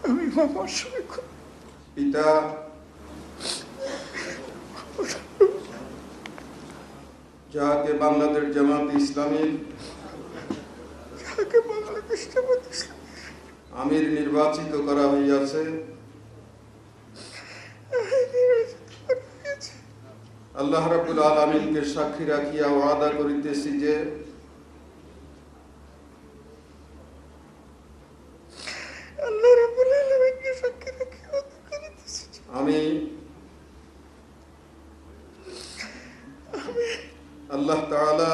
আমি মোহাম্মদ শফিকুল পিতা যাহাকে বাংলাদেশ জামাত ইসলামীর আমির নির্বাচিত করা হইয়াছে, আল্লাহ রাব্বুল আলামিনকে সাক্ষী রাখিয়া ওয়াদা করিতেছি যে আমি আল্লাহ তাআলা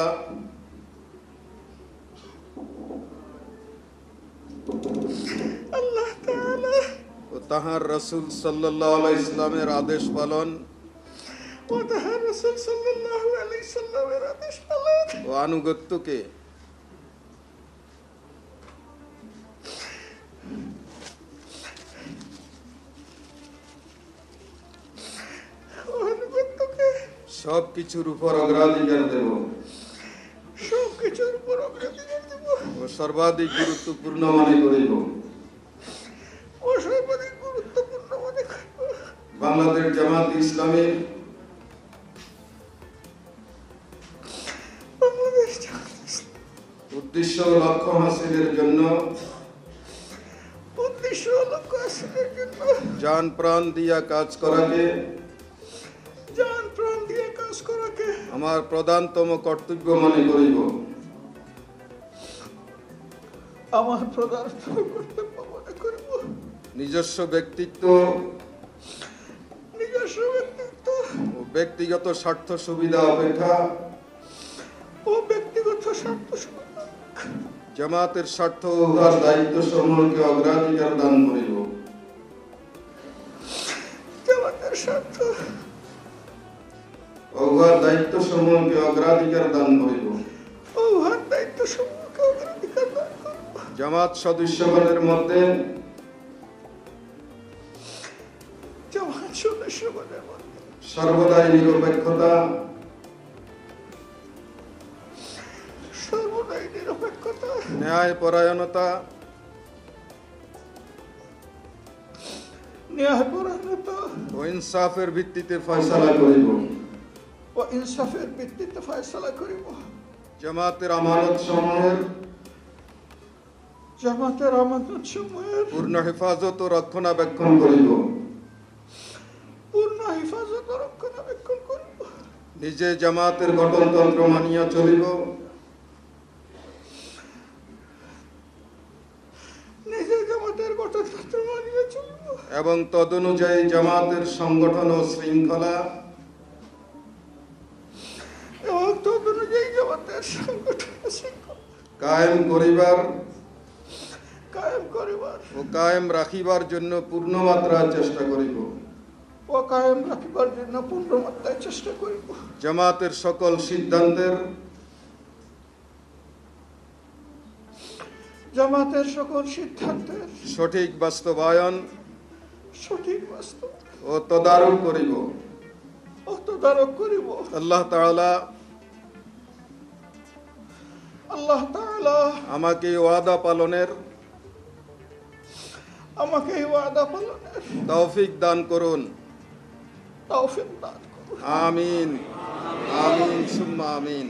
ও তাহার রাসূল সাল্লাল্লাহু আলাইহি সাল্লামের আদেশ পালন ও আনুগত্যকে সব কিছুর উপর অগ্রাধিকার দেব ও সর্বাধিক গুরুত্বপূর্ণ মনে করিব। বাংলাদেশ জামাত ইসলামীর উদ্দেশ্য ও লক্ষ্য হাসিলের জন্য জান প্রাণ দিয়া কাজ করাকে আমার প্রধানতম কর্তব্য মনে করিব। নিজস্ব ব্যক্তিত্ব ও ব্যক্তিগত স্বার্থ সুবিধা অপেক্ষা জামাতের স্বার্থ ও উহার দায়িত্ব সমূহকে অগ্রাধিকার দান করিব। উহার দায়িত্ব সমূহকে অগ্রাধিকার দান করিব। জামাত সদস্যগণের মধ্যে সর্বদাই নিরপেক্ষতা ন্যায় পরায়ণতা ও ইনসাফের ভিত্তিতে ফয়সালা করিব। জামাতের আমানত সমূহের পূর্ণ হেফাজত ও রক্ষণাবেক্ষণ করিব। নিজে জামাতের গঠনতন্ত্র মানিয়া চলিব এবং তদনুযায়ী জামাতের সংগঠন ও শৃঙ্খলা কায়েম করিবার ও কায়েম রাখিবার জন্য পূর্ণ মাত্রায় চেষ্টা করিব। জামাতের সকল সিদ্ধান্তের সঠিক বাস্তবায়ন ও তদারক করিব। আল্লাহ তাআলা আমাকে ওয়াদা পালনের তৌফিক দান করুন। আমিন আমিন সুম্মা আমিন।